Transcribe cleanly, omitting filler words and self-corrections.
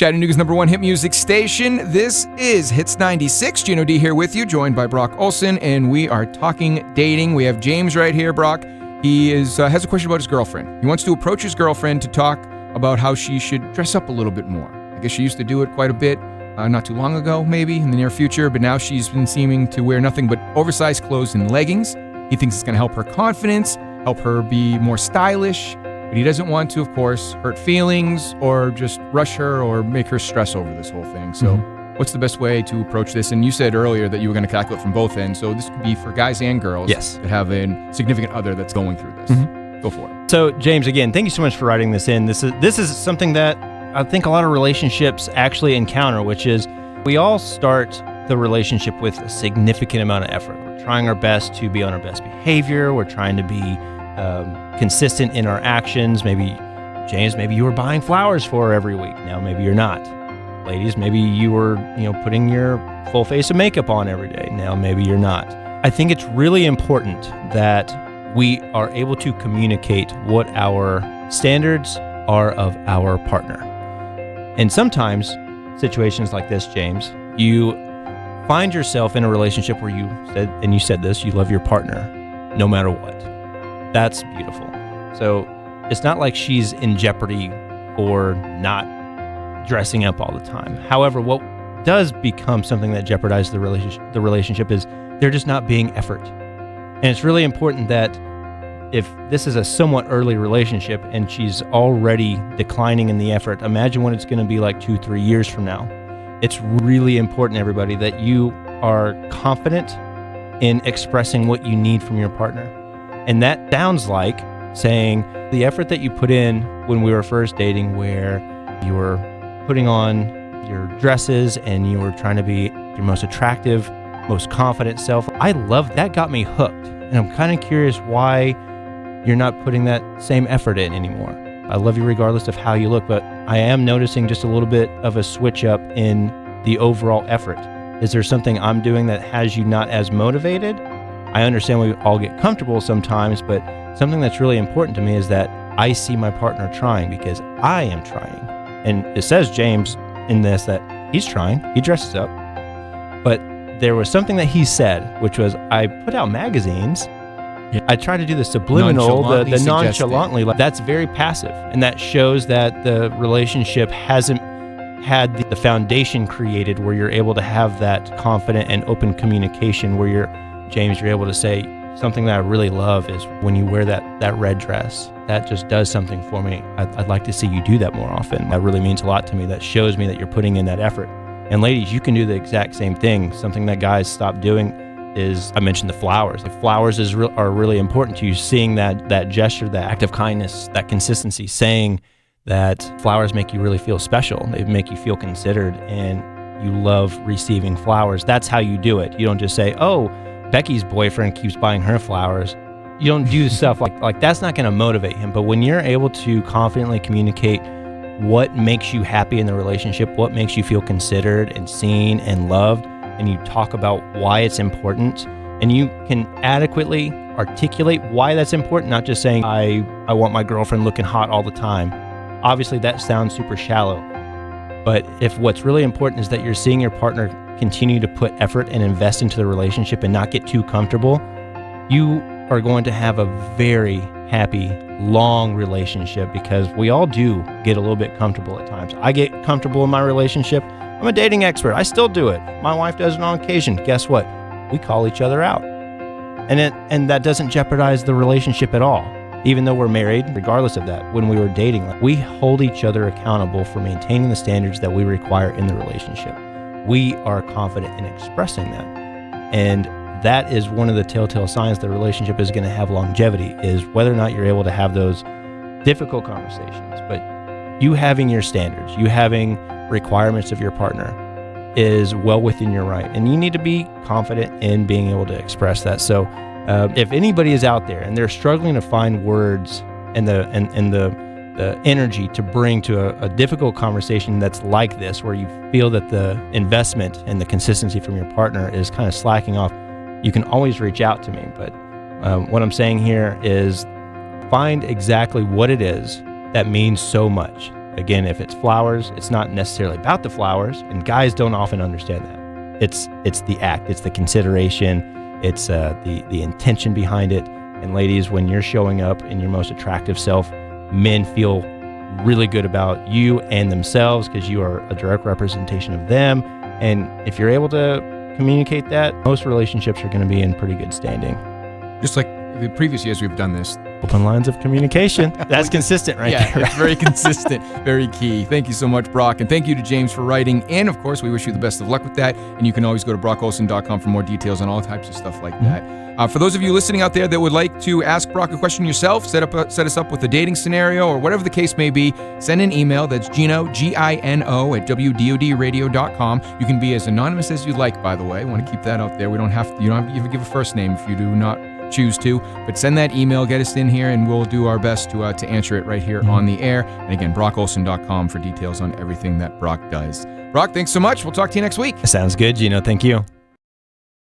Chattanooga's #1 hit music station. This is Hits 96. Gino D here with you, joined by Brock Olson, and we are talking dating. We have James right here, Brock. He has a question about his girlfriend. He wants to approach his girlfriend to talk about how she should dress up a little bit more. I guess she used to do it quite a bit, not too long ago, maybe, in the near future, but now she's been seeming to wear nothing but oversized clothes and leggings. He thinks it's going to help her confidence, help her be more stylish, but he doesn't want to, of course, hurt feelings or just rush her or make her stress over this whole thing. So what's the best way to approach this? And you said earlier that you were going to calculate from both ends. So this could be for guys and girls that have a significant other that's going through this. Go for it. So, James, again, thank you so much for writing this in. This is something that I think a lot of relationships actually encounter, which is we all start the relationship with a significant amount of effort. We're trying our best to be on our best behavior. We're trying to be consistent in our actions. Maybe, James, maybe you were buying flowers for her every week. Now maybe you're not. Ladies, maybe you were, putting your full face of makeup on every day. Now maybe you're not. I think it's really important that we are able to communicate what our standards are of our partner. And sometimes situations like this, James, you find yourself in a relationship where you said this, you love your partner no matter what. That's beautiful. So it's not like she's in jeopardy for not dressing up all the time. However, what does become something that jeopardizes the relationship is they're just not being effort. And it's really important that if this is a somewhat early relationship and she's already declining in the effort, imagine what it's going to be like 2-3 years from now. It's really important, everybody, that you are confident in expressing what you need from your partner. And that sounds like saying the effort that you put in when we were first dating, where you were putting on your dresses and you were trying to be your most attractive, most confident self. I love that. Got me hooked. And I'm kind of curious why you're not putting that same effort in anymore. I love you regardless of how you look, but I am noticing just a little bit of a switch up in the overall effort. Is there something I'm doing that has you not as motivated? I understand we all get comfortable sometimes, but something that's really important to me is that I see my partner trying because I am trying. And it says, James, in this, that he's trying. He dresses up. But there was something that he said, which was, I put out magazines. Yeah. I try to do the subliminal, the nonchalantly. That's very passive. And that shows that the relationship hasn't had the foundation created where you're able to have that confident and open communication where you're able to say, something that I really love is when you wear that red dress. That just does something for me. I'd like to see you do that more often. That really means a lot to me. That shows me that you're putting in that effort. And ladies, you can do the exact same thing. Something that guys stop doing is, I mentioned the flowers. The flowers are really important to you. Seeing that gesture, that act of kindness, that consistency, saying that flowers make you really feel special. They make you feel considered and you love receiving flowers. That's how you do it. You don't just say, oh, Becky's boyfriend keeps buying her flowers. You don't do stuff like that's not going to motivate him. But when you're able to confidently communicate what makes you happy in the relationship, what makes you feel considered and seen and loved, and you talk about why it's important, and you can adequately articulate why that's important, not just saying, I want my girlfriend looking hot all the time. Obviously, that sounds super shallow. But if what's really important is that you're seeing your partner continue to put effort and invest into the relationship and not get too comfortable, you are going to have a very happy, long relationship because we all do get a little bit comfortable at times. I get comfortable in my relationship. I'm a dating expert. I still do it. My wife does it on occasion. Guess what? We call each other out. And that doesn't jeopardize the relationship at all. Even though we're married, regardless of that, when we were dating, we hold each other accountable for maintaining the standards that we require in the relationship. We are confident in expressing that. And that is one of the telltale signs the relationship is going to have longevity, is whether or not you're able to have those difficult conversations. But you having your standards, you having requirements of your partner is well within your right. And you need to be confident in being able to express that. So if anybody is out there and they're struggling to find words and the energy to bring to a difficult conversation that's like this, where you feel that the investment and the consistency from your partner is kind of slacking off, you can always reach out to me. But what I'm saying here is find exactly what it is that means so much. Again, if it's flowers, it's not necessarily about the flowers, and guys don't often understand that. It's the act, it's the consideration, it's the intention behind it. And ladies, when you're showing up in your most attractive self, men feel really good about you and themselves because you are a direct representation of them. And if you're able to communicate that, most relationships are going to be in pretty good standing. Just like the previous years we've done this. Open lines of communication. That's consistent right there. Yeah, it's very consistent, very key. Thank you so much, Brock. And thank you to James for writing. And of course, we wish you the best of luck with that. And you can always go to brockolson.com for more details on all types of stuff like that. For those of you listening out there that would like to ask Brock a question yourself, set us up with a dating scenario or whatever the case may be, send an email. That's Gino, Gino, at WDODradio.com. You can be as anonymous as you like, by the way. I want to keep that out there. You don't have to even give a first name if you do not choose to, but send that email, get us in here, and we'll do our best to answer it right here on the air. And again, brockolson.com for details on everything that Brock does. Brock, thanks so much. We'll talk to you next week. Sounds good, Gino. Thank you.